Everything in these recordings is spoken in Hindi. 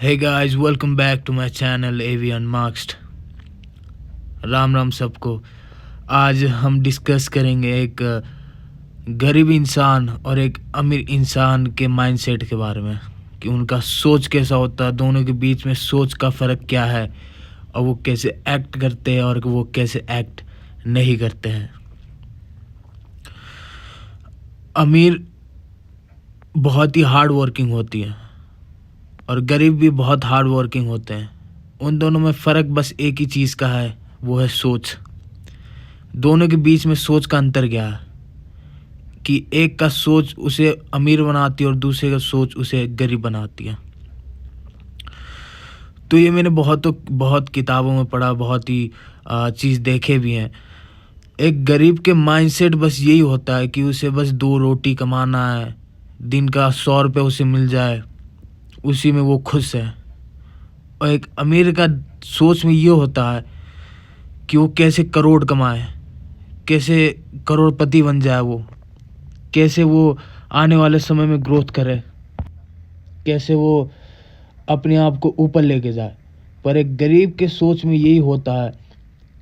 Hey guys, welcome back to my channel AV Unmasked। Ram Ram सबको। आज हम डिस्कस करेंगे एक गरीब इंसान और एक अमीर इंसान के माइंडसेट के बारे में कि उनका सोच कैसा होता है, दोनों के बीच में सोच का फ़र्क क्या है और वो कैसे एक्ट करते हैं और वो कैसे एक्ट नहीं करते हैं। अमीर बहुत ही हार्ड वर्किंग होती है और गरीब भी बहुत हार्ड वर्किंग होते हैं। उन दोनों में फ़र्क बस एक ही चीज़ का है, वो है सोच। दोनों के बीच में सोच का अंतर क्या है कि एक का सोच उसे अमीर बनाती है और दूसरे का सोच उसे गरीब बनाती है। तो ये मैंने बहुत किताबों में पढ़ा, बहुत ही चीज़ देखे भी हैं। एक गरीब के माइंडसेट बस यही होता है कि उसे बस 2 रोटी कमाना है, दिन का 100 रुपये उसे मिल जाए, उसी में वो खुश है। और एक अमीर का सोच में ये होता है कि वो कैसे करोड़ कमाए, कैसे करोड़पति बन जाए, वो कैसे वो आने वाले समय में ग्रोथ करे, कैसे वो अपने आप को ऊपर लेके जाए। पर एक गरीब के सोच में यही होता है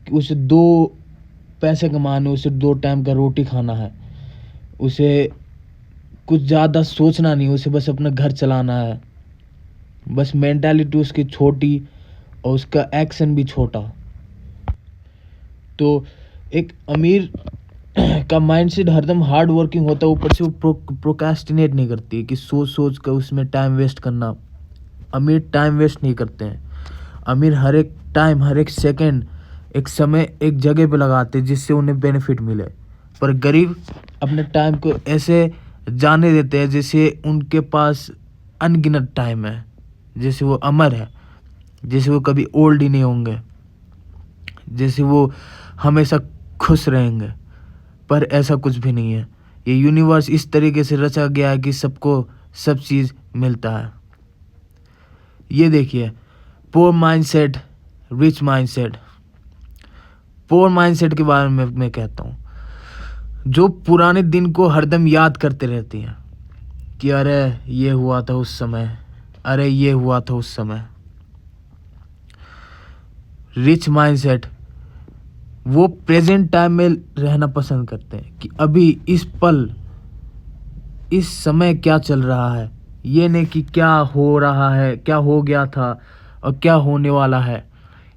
कि उसे 2 पैसे कमाने, उसे 2 टाइम का रोटी खाना है, उसे कुछ ज़्यादा सोचना नहीं, उसे बस अपना घर चलाना है। बस मेंटालिटी उसकी छोटी और उसका एक्शन भी छोटा। तो एक अमीर का माइंडसेट हरदम हार्ड वर्किंग होता है, ऊपर से वो प्रोक्रेस्टिनेट नहीं करती है कि सोच कर उसमें टाइम वेस्ट करना। अमीर टाइम वेस्ट नहीं करते हैं। अमीर हर एक टाइम, हर एक सेकंड, एक समय, एक जगह पे लगाते हैं जिससे उन्हें बेनिफिट मिले। पर गरीब अपने टाइम को ऐसे जाने देते हैं जैसे उनके पास अनगिनत टाइम है, जैसे वो अमर है, जैसे वो कभी ओल्ड ही नहीं होंगे, जैसे वो हमेशा खुश रहेंगे। पर ऐसा कुछ भी नहीं है। ये यूनिवर्स इस तरीके से रचा गया है कि सबको सब चीज़ मिलता है। ये देखिए, पोर माइंडसेट, रिच माइंडसेट। पोर माइंडसेट के बारे में मैं कहता हूँ, जो पुराने दिन को हरदम याद करते रहती हैं कि अरे ये हुआ था उस समय, अरे ये हुआ था उस समय। रिच माइंडसेट वो प्रेजेंट टाइम में रहना पसंद करते हैं कि अभी इस पल, इस समय क्या चल रहा है, ये नहीं कि क्या हो रहा है, क्या हो गया था और क्या होने वाला है,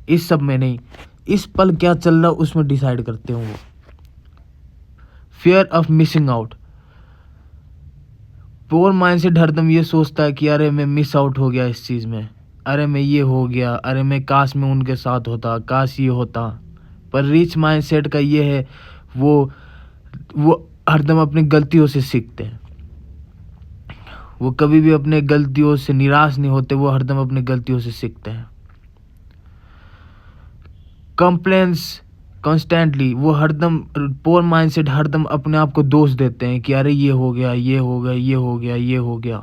इस सब में नहीं। इस पल क्या चल रहा है उसमें डिसाइड करते हैं वो। Fear of missing out. Poor mindset हरदम ये सोचता है कि अरे मैं मिस आउट हो गया इस चीज़ में, अरे मैं ये हो गया, अरे मैं काश में उनके साथ होता, काश ये होता। पर रिच माइंडसेट का ये है, वो हरदम अपनी गलतियों से सीखते हैं। वो कभी भी अपने गलतियों से निराश नहीं होते, वो हरदम अपनी गलतियों से सीखते हैं। कंप्लेंट्स कॉन्स्टेंटली, वो हरदम, पोर माइंडसेट हरदम अपने आप को दोष देते हैं कि अरे ये हो गया, ये हो गया, ये हो गया, ये हो गया,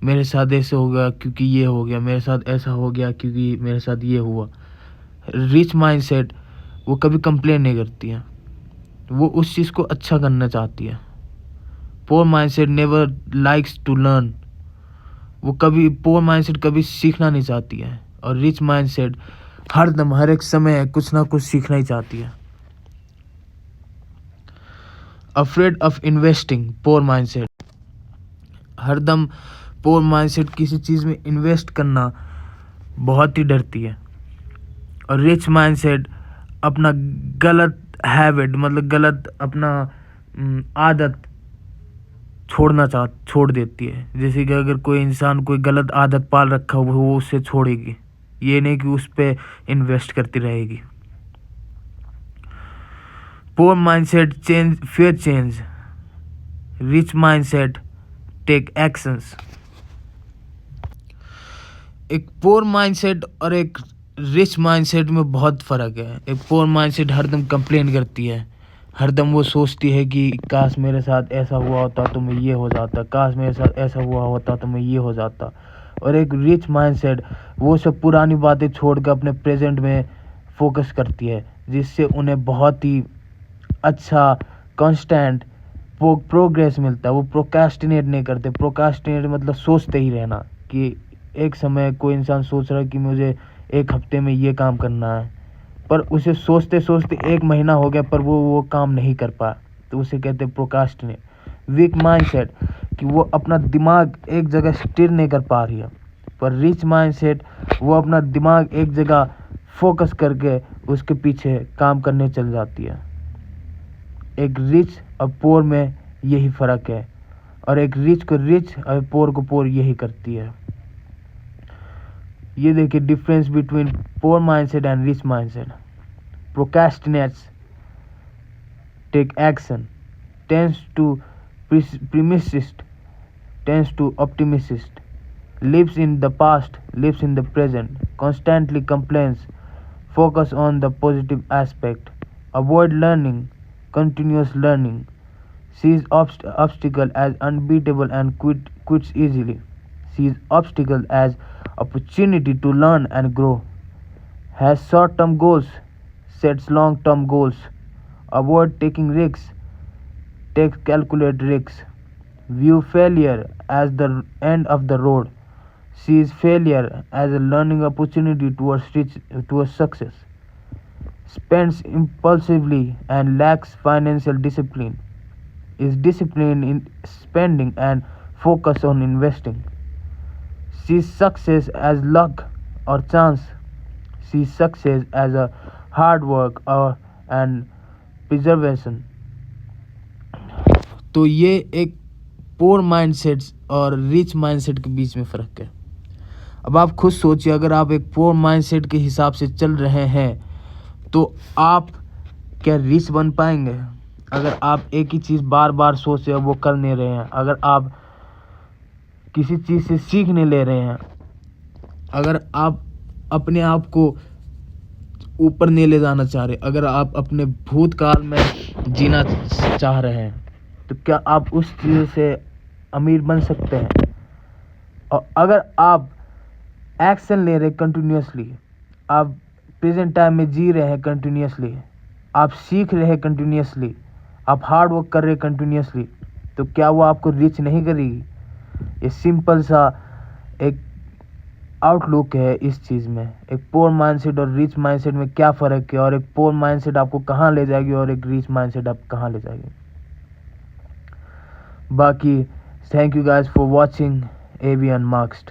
मेरे साथ ऐसे हो गया क्योंकि ये हो गया, मेरे साथ ऐसा हो गया क्योंकि मेरे साथ ये हुआ। रिच माइंडसेट वो कभी कंप्लेन नहीं करती है, वो उस चीज़ को अच्छा करना चाहती है। Poor mindset never likes to learn, वो कभी, पोर माइंडसेट कभी सीखना नहीं चाहती है। और रिच माइंडसेट हरदम, हर एक समय कुछ ना कुछ सीखना ही चाहती है। Afraid of investing, poor mindset हरदम, पोर माइंडसेट किसी चीज़ में इन्वेस्ट करना बहुत ही डरती है। और रिच माइंडसेट अपना गलत हैबिट, मतलब गलत अपना आदत छोड़ देती है। जैसे कि अगर कोई इंसान कोई गलत आदत पाल रखा हो, वो उससे छोड़ेगी, ये नहीं कि उस पर इन्वेस्ट करती रहेगी। Poor mindset fear change, rich mindset take actions. एक पोर माइंडसेट और एक रिच माइंडसेट में बहुत फ़र्क है। एक पोर माइंडसेट हरदम कंप्लेन करती है, हरदम वो सोचती है कि काश मेरे साथ ऐसा हुआ होता तो मैं ये हो जाता, काश मेरे साथ ऐसा हुआ होता तो मैं ये हो जाता। और एक रिच माइंडसेट वो सब पुरानी बातें छोड़कर अपने प्रेजेंट में फोकस करती है, जिससे उन्हें बहुत ही अच्छा कांस्टेंट प्रोग्रेस मिलता है। वो प्रोक्रेस्टिनेट नहीं करते। प्रोक्रेस्टिनेट मतलब सोचते ही रहना कि एक समय कोई इंसान सोच रहा है कि मुझे एक हफ्ते में ये काम करना है, पर उसे सोचते सोचते 1 महीना हो गया पर वो काम नहीं कर पाया, तो उसे कहते हैं प्रोक्रास्टिनेट। वीक माइंडसेट, कि वो अपना दिमाग एक जगह स्थिर नहीं कर पा रही है। पर रिच माइंडसेट, वो अपना दिमाग एक जगह फोकस करके उसके पीछे काम करने चल जाती है। एक रिच और पोर में यही फर्क है, और एक रिच को रिच और पोर को पोर यही करती है। ये देखिए difference between poor mindset and rich mindset. Procrastinates take action, tends to pessimist, tends to optimist, lives in the past, lives in the present, constantly complains, focus on the positive aspect, avoid learning, continuous learning, sees obstacle as unbeatable and quits easily, sees obstacle as opportunity to learn and grow, has short-term goals, sets long-term goals, avoid taking risks, takes calculated risks, view failure as the end of the road, sees failure as a learning opportunity towards success, spends impulsively and lacks financial discipline, is disciplined in spending and focus on investing, sees success as luck or chance, sees success as a hard work or and preservation। तो ये एक पोर माइंडसेट और रिच माइंडसेट के बीच में फ़र्क है। अब आप खुद सोचिए, अगर आप एक पोर माइंडसेट के हिसाब से चल रहे हैं तो आप क्या रिच बन पाएंगे? अगर आप एक ही चीज़ बार बार सोच रहे हैं, वो कर नहीं रहे हैं, अगर आप किसी चीज़ से सीख नहीं ले रहे हैं, अगर आप अपने आप को ऊपर नहीं ले जाना चाह रहे, अगर आप अपने भूतकाल में जीना चाह रहे हैं, तो क्या आप उस चीज़ से अमीर बन सकते हैं? और अगर आप एक्शन ले रहे कंटिन्यूसली, आप प्रेजेंट टाइम में जी रहे हैं कंटिन्यूसली, आप सीख रहे हैं कंटिन्यूसली, आप हार्ड वर्क कर रहे हैं कंटिन्यूसली, तो क्या वो आपको रिच नहीं करेगी? ये सिंपल सा एक आउटलुक है इस चीज़ में। एक पोर माइंडसेट और रिच माइंडसेट में क्या फ़र्क है, और एक पोर माइंडसेट आपको कहाँ ले जाएगी और एक रिच माइंडसेट आपको कहाँ ले जाएगी। बाकी thank you guys for watching AV Unmasked।